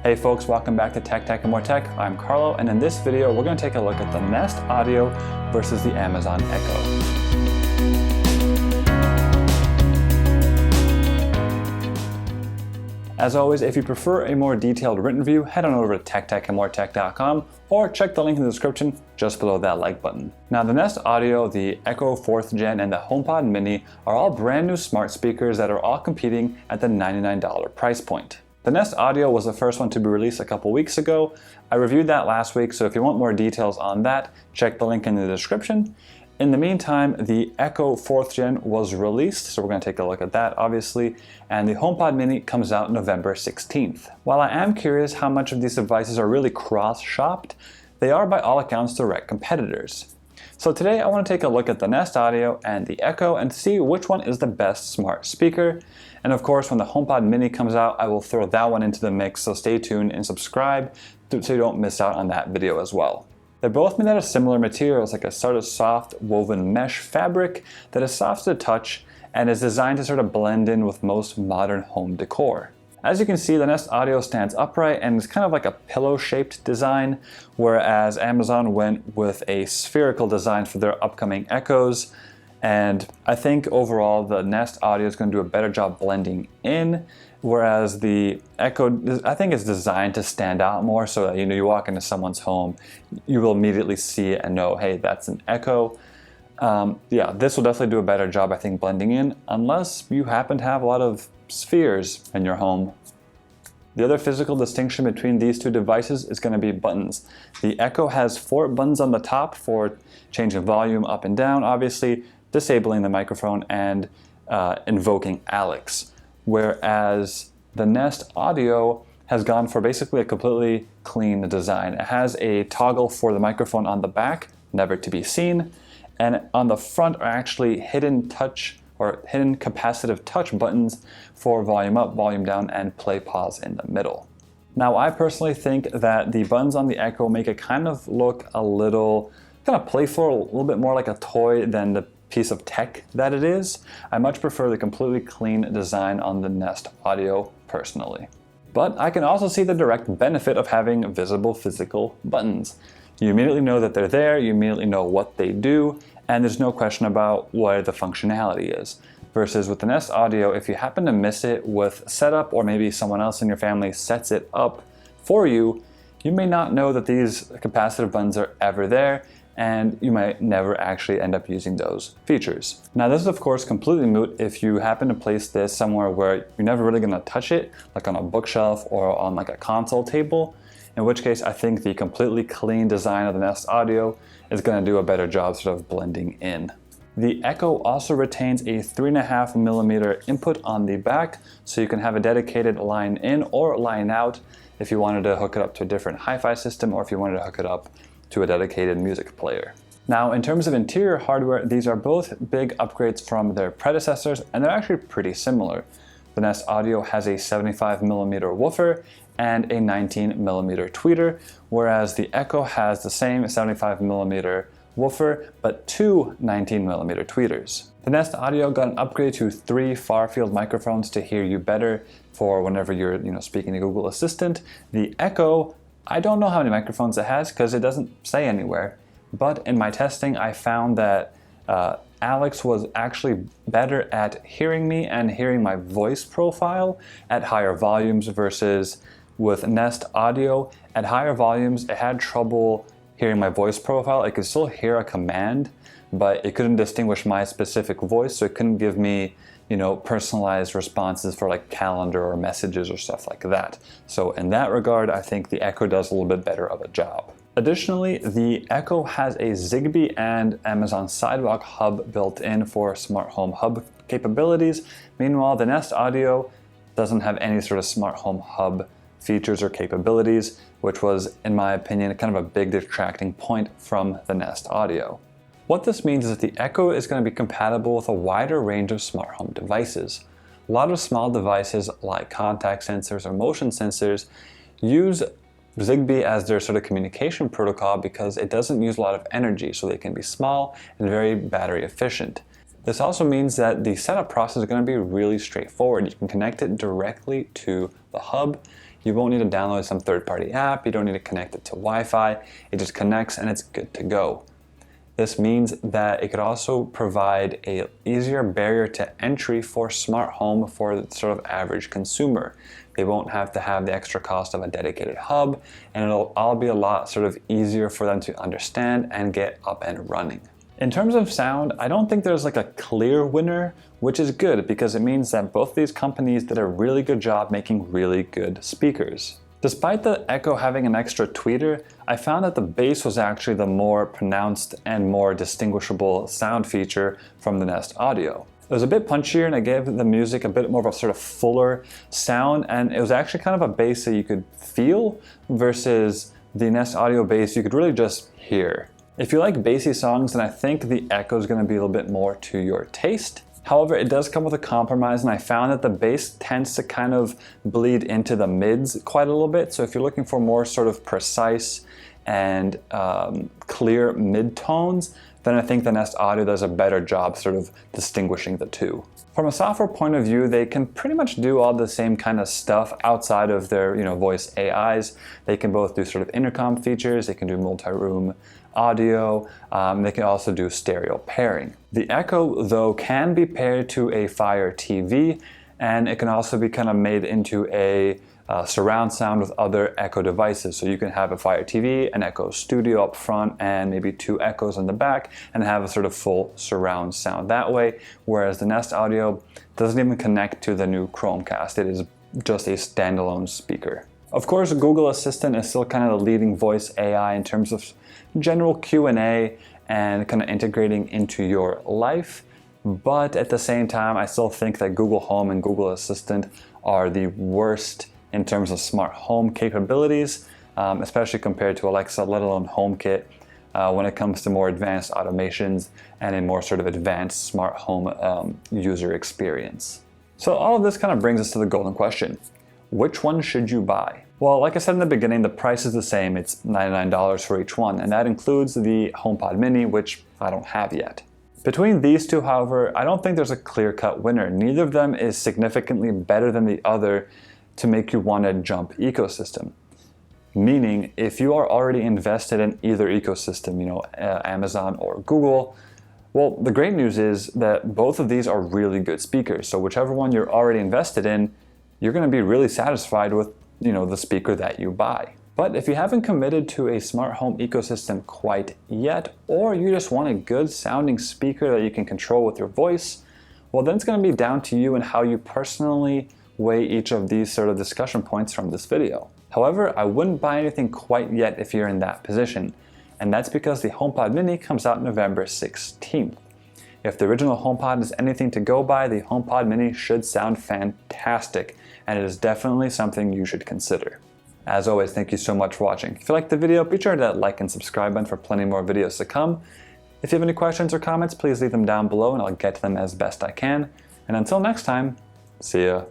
Hey folks, welcome back to Tech and More Tech. I'm Carlo, and in this video we're going to take a look at the Nest Audio versus the Amazon Echo. As always, if you prefer a more detailed written review, head on over to techandmoretech.com or check the link in the description just below that like button. Now, the Nest Audio, the Echo 4th Gen, and the HomePod Mini are all brand new smart speakers that are all competing at the $99 price point. The Nest Audio was the first one to be released a couple weeks ago. I reviewed that last week, so if you want more details on that, check the link in the description. In the meantime, the Echo 4th Gen was released, so we're going to take a look at that, obviously, and the HomePod Mini comes out November 16th. While I am curious how much of these devices are really cross-shopped, they are by all accounts direct competitors. So today I want to take a look at the Nest Audio and the Echo and see which one is the best smart speaker. And of course, when the HomePod Mini comes out, I will throw that one into the mix, so stay tuned and subscribe so you don't miss out on that video as well. They're both made out of similar materials, like a sort of soft woven mesh fabric that is soft to the touch and is designed to sort of blend in with most modern home decor. As you can see, the Nest Audio stands upright and is kind of like a pillow-shaped design, whereas Amazon went with a spherical design for their upcoming Echoes. And I think overall the Nest Audio is going to do a better job blending in, whereas the Echo, I think, is designed to stand out more, so that you walk into someone's home, you will immediately see it and know, hey, that's an Echo. Yeah, this will definitely do a better job, I think, blending in, unless you happen to have a lot of spheres in your home. The other physical distinction between these two devices is going to be buttons. The Echo has 4 buttons on the top for changing volume up and down, obviously, disabling the microphone, and invoking Alex. Whereas the Nest Audio has gone for basically a completely clean design. It has a toggle for the microphone on the back, never to be seen, and on the front are actually hidden touch or hidden capacitive touch buttons for volume up, volume down, and play pause in the middle. Now, I personally think that the buttons on the Echo make it kind of look a little kind of playful, a little bit more like a toy than the piece of tech that it is. I much prefer the completely clean design on the Nest Audio personally. But I can also see the direct benefit of having visible physical buttons. You immediately know that they're there, you immediately know what they do, and there's no question about what the functionality is. Versus with the Nest Audio, if you happen to miss it with setup, or maybe someone else in your family sets it up for you, you may not know that these capacitive buttons are ever there, and you might never actually end up using those features. Now, this is of course completely moot if you happen to place this somewhere where you're never really gonna touch it, like on a bookshelf or on like a console table, in which case I think the completely clean design of the Nest Audio is gonna do a better job sort of blending in. The Echo also retains a 3.5mm input on the back, so you can have a dedicated line in or line out if you wanted to hook it up to a different hi-fi system, or if you wanted to hook it up to a dedicated music player. Now, in terms of interior hardware, these are both big upgrades from their predecessors, and they're actually pretty similar. The Nest Audio has a 75mm woofer and a 19mm tweeter, whereas the Echo has the same 75mm woofer, but 2 19mm tweeters. The Nest Audio got an upgrade to 3 far-field microphones to hear you better for whenever you're speaking to Google Assistant. The Echo, I don't know how many microphones it has because it doesn't say anywhere, but in my testing I found that Alex was actually better at hearing me and hearing my voice profile at higher volumes versus with Nest Audio. At higher volumes, it had trouble hearing my voice profile. It could still hear a command, but it couldn't distinguish my specific voice, so it couldn't give me personalized responses for like calendar or messages or stuff like that. So in that regard, I think the Echo does a little bit better of a job. Additionally, the Echo has a Zigbee and Amazon Sidewalk hub built in for smart home hub capabilities. Meanwhile, the Nest Audio doesn't have any sort of smart home hub features or capabilities, which was, in my opinion, kind of a big detracting point from the Nest Audio. What this means is that the Echo is going to be compatible with a wider range of smart home devices. A lot of small devices like contact sensors or motion sensors use Zigbee as their sort of communication protocol because it doesn't use a lot of energy, so they can be small and very battery efficient. This also means that the setup process is going to be really straightforward. You can connect it directly to the hub. You won't need to download some third-party app, you don't need to connect it to Wi-Fi, it just connects and it's good to go. This means that it could also provide an easier barrier to entry for smart home for the sort of average consumer. They won't have to have the extra cost of a dedicated hub, and it'll all be a lot sort of easier for them to understand and get up and running. In terms of sound, I don't think there's like a clear winner, which is good because it means that both these companies did a really good job making really good speakers. Despite the Echo having an extra tweeter, I found that the bass was actually the more pronounced and more distinguishable sound feature from the Nest Audio. It was a bit punchier and it gave the music a bit more of a sort of fuller sound, and it was actually kind of a bass that you could feel versus the Nest Audio bass you could really just hear. If you like bassy songs, then I think the Echo is going to be a little bit more to your taste. However, it does come with a compromise, and I found that the bass tends to kind of bleed into the mids quite a little bit. So if you're looking for more sort of precise and clear mid-tones, then I think the Nest Audio does a better job sort of distinguishing the two. From a software point of view, they can pretty much do all the same kind of stuff outside of their voice AIs. They can both do sort of intercom features, they can do multi-room audio, they can also do stereo pairing. The Echo, though, can be paired to a Fire TV, and it can also be kind of made into a surround sound with other Echo devices. So you can have a Fire TV, an Echo Studio up front, and maybe 2 Echoes in the back, and have a sort of full surround sound that way, whereas the Nest Audio doesn't even connect to the new Chromecast. It is just a standalone speaker. Of course, Google Assistant is still kind of the leading voice AI in terms of general Q&A and kind of integrating into your life. But at the same time, I still think that Google Home and Google Assistant are the worst in terms of smart home capabilities, especially compared to Alexa, let alone HomeKit, when it comes to more advanced automations and a more sort of advanced smart home user experience. So all of this kind of brings us to the golden question. Which one should you buy? Well, like I said in the beginning, the price is the same. It's $99 for each one, and that includes the HomePod Mini, which I don't have yet. Between these two, however, I don't think there's a clear-cut winner. Neither of them is significantly better than the other to make you want to jump ecosystem. Meaning, if you are already invested in either ecosystem, Amazon or Google, well, the great news is that both of these are really good speakers. So whichever one you're already invested in, you're going to be really satisfied with the speaker that you buy. But if you haven't committed to a smart home ecosystem quite yet, or you just want a good sounding speaker that you can control with your voice, well, then it's going to be down to you and how you personally weigh each of these sort of discussion points from this video. However, I wouldn't buy anything quite yet if you're in that position, and that's because the HomePod Mini comes out November 16th. If the original HomePod is anything to go by, the HomePod Mini should sound fantastic, and it is definitely something you should consider. As always, thank you so much for watching. If you liked the video, be sure to hit that like and subscribe button for plenty more videos to come. If you have any questions or comments, please leave them down below and I'll get to them as best I can. And until next time, see ya.